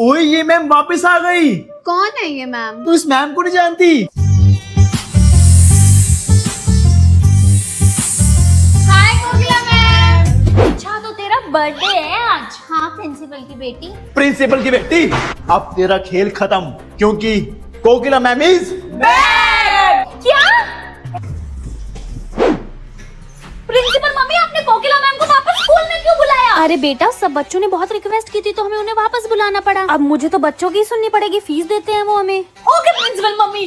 ओए ये मैम वापस आ गई। कौन है ये मैम? तू इस मैम को नहीं जानती? हाय कोकिला मैम। अच्छा तो तेरा बर्थडे है आज? हाँ प्रिंसिपल की बेटी। प्रिंसिपल की बेटी, अब तेरा खेल खत्म, क्योंकि कोकिला मैम इज क्या? प्रिंसिपल मम्मी आपने कोकिला मैम को वापस स्कूल में क्यों बुलाया? अरे बेटा सब बच्चों ने बहुत रिक्वेस्ट की थी तो हमें उन्हें वापस बुलाना पड़ा। अब मुझे तो बच्चों की सुननी पड़ेगी, फीस देते हैं वो हमें। ओके प्रिंसिपल मम्मी,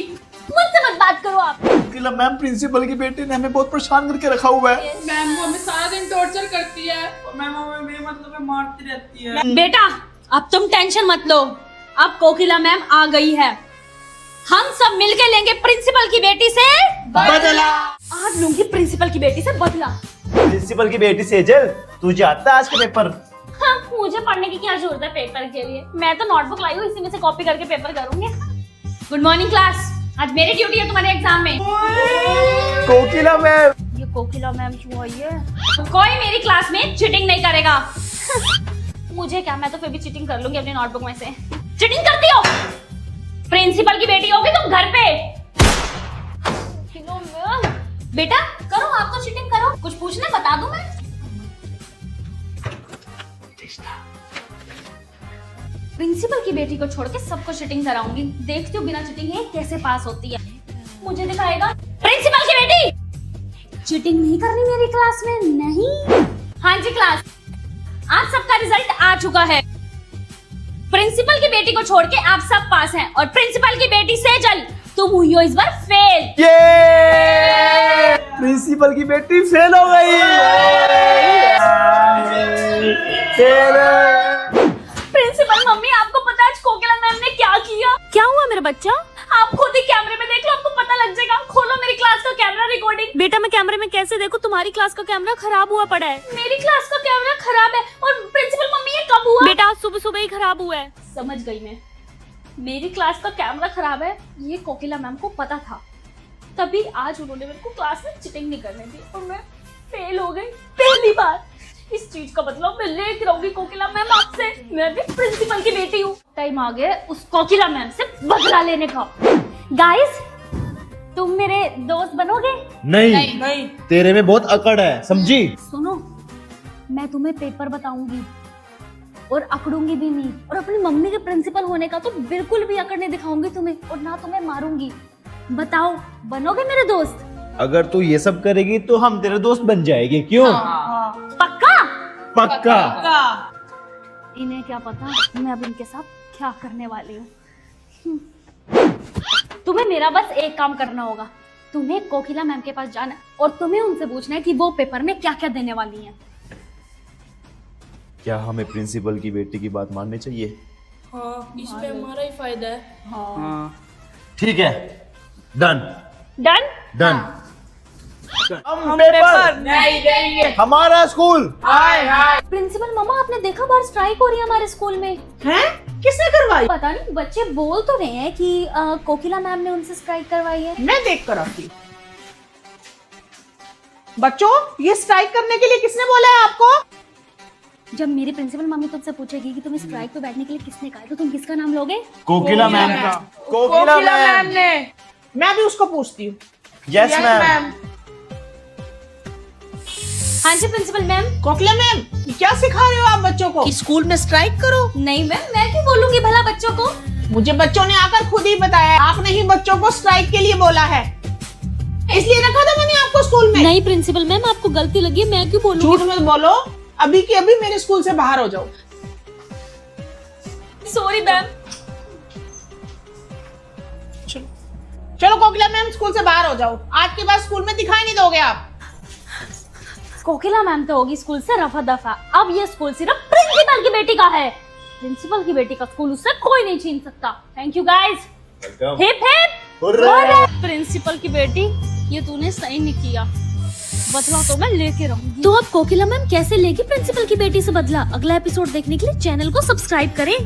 मुझसे मत बात करो आप। कोकिला मैम प्रिंसिपल की बेटी ने हमें बहुत परेशान करके रखा हुआ है। मैम वो हमें सारा दिन टॉर्चर करती है और मैम हमें बेमतलब में मारती रहती है। बेटा अब तुम टेंशन मत लो, अब कोकिला मैम आ गई है, हम सब मिलके लेंगे प्रिंसिपल की बेटी से बदला। आज लूंगी प्रिंसिपल की बेटी से बदला। प्रिंसिपल की बेटी सेजल, तुझे आता है आज के पेपर? हाँ, मुझे पढ़ने की क्या जरूरत है पेपर के लिए, मैं तो नोटबुक लाई हूँ, इसी में से कॉपी करके पेपर करूंगी। गुड मॉर्निंग क्लास, आज मेरी ड्यूटी है तुम्हारे एग्जाम में। कोकिला मैम, ये कोकिला मैम क्यों आई है? कोई मेरी क्लास में चीटिंग नहीं करेगा। मुझे क्या, मैं तो फिर भी चीटिंग कर लूंगी अपनी नोटबुक में से। चीटिंग करती हो? प्रिंसिपल की बेटी होगी तुम घर पे। बेटा करो, आप तो चीटिंग करो, कुछ पूछना बता दूं मैं। प्रिंसिपल की बेटी को छोड़ के सबको चीटिंग कराऊंगी, देखती हूँ बिना चीटिंग है कैसे पास होती है। मुझे दिखाएगा। प्रिंसिपल की बेटी, चीटिंग नहीं करनी मेरी क्लास में, नहीं। हाँ जी क्लास, आज सबका रिजल्ट आ चुका है। प्रिंसिपल की बेटी को छोड़ के आप सब पास हैं और प्रिंसिपल की बेटी सेजल तुम हुई हो इस बार फेल। ये प्रिंसिपल की बेटी फेल हो गई। प्रिंसिपल मम्मी आपको पता है आज कोकिला मैम ने क्या किया? क्या हुआ मेरा बच्चा? आप खुद ही कैमरे में देख लो, आपको पता लग जाएगा। खोलो मेरी क्लास का कैमरा रिकॉर्डिंग। बेटा मैं कैमरे में कैसे देखूं, तुम्हारी क्लास का कैमरा खराब हुआ पड़ा है। मेरी क्लास का कैमरा खराब है और प्रिंसिपल मम्मी ये कब हुआ? बेटा आज सुबह सुबह ही खराब हुआ है। समझ गई मैं, मेरी क्लास का कैमरा खराब है ये कोकिला मैम को पता था, तभी आज उन्होंने मेरे को क्लास में चीटिंग नहीं करने दी और मैं फेल हो गई पहली बार। इस चीज का मतलब मैं लेके रहूंगी कोकिला मैम आपसे, मैं भी प्रिंसिपल की बेटी हूँ। टाइम आ गया उस कोकिला मैम से बदला लेने का। गाइस तुम मेरे दोस्त बनोगे? नहीं, तेरे में बहुत अकड़ है, समझी? सुनो, मैं तुम्हें पेपर बताऊंगी और अकड़ूंगी भी नहीं, और अपनी मम्मी के प्रिंसिपल होने का तो बिल्कुल भी अकड़ नहीं दिखाऊंगी तुम्हें, और ना तुम्हें मारूंगी। बताओ बनोगे मेरे दोस्त? अगर तू ये सब करेगी तो हम तेरे दोस्त बन जाएंगे, क्यों? पक्का? पक्का। इन्हें क्या पता मैं अब इनके साथ क्या करने वाली हूँ। तुम्हें मेरा बस एक काम करना होगा, तुम्हें कोकिला मैम के पास जाना है और तुम्हें उनसे पूछना है कि वो पेपर में क्या क्या देने वाली हैं। क्या हमें प्रिंसिपल की बेटी की बात माननी चाहिए? हाँ, इसमें हमारा ही फायदा है। हाँ। ठीक है, डन डन? डन। हम पेपर नहीं देंगे। हमारा स्कूल। प्रिंसिपल मामा आपने देखा बाहर स्ट्राइक हो रही है हमारे स्कूल में। हैं? किसने करवाई? पता नहीं, बच्चे बोल तो रहे हैं कि कोकिला मैम ने उनसे स्ट्राइक करवाई है। मैं देख कर आती। बच्चों ये स्ट्राइक करने के लिए किसने बोला है आपको? जब मेरी प्रिंसिपल मम्मी तुमसे पूछेगी कि तुम्हें स्ट्राइक पे बैठने के लिए किसने कहा है, तो तुम किसका नाम लोगे? कोकिला मैम का। कोकिला मैम ने। मैं भी उसको पूछती हूँ। Yes ma'am. हाँ जी प्रिंसिपल मैम। कोकिला मैम क्या सिखा रहे हो आप बच्चों को? स्कूल में स्ट्राइक करो? नहीं मैम, मैं क्यों बोलूंगी भला बच्चों को? मुझे बच्चों ने आकर खुद ही बताया, आपने ही बच्चों को स्ट्राइक के लिए बोला है, इसलिए रखा था मैंने आपको स्कूल में। नहीं प्रिंसिपल मैम, आपको गलती लगी है, मैं क्यों बोलूंगी? झूठ मत बोलो, अभी के अभी मेरे स्कूल से बाहर हो जाओ। Sorry ma'am. चलो कोकिला मैम स्कूल से बाहर हो जाओ, आज के बाद स्कूल में दिखाई नहीं दोगे आप। कोकिला मैम तो होगी स्कूल से रफा दफा, अब ये स्कूल सिर्फ प्रिंसिपल की बेटी का है। प्रिंसिपल की बेटी का स्कूल उससे कोई नहीं छीन सकता। Thank you guys. Hip hip hurray. Principal की बेटी, ये तूने सही नहीं किया, बदला तो मैं लेके रहूंगी। तो अब कोकिला मैम कैसे लेगी प्रिंसिपल की बेटी से बदला, अगला एपिसोड देखने के लिए चैनल को सब्सक्राइब करें।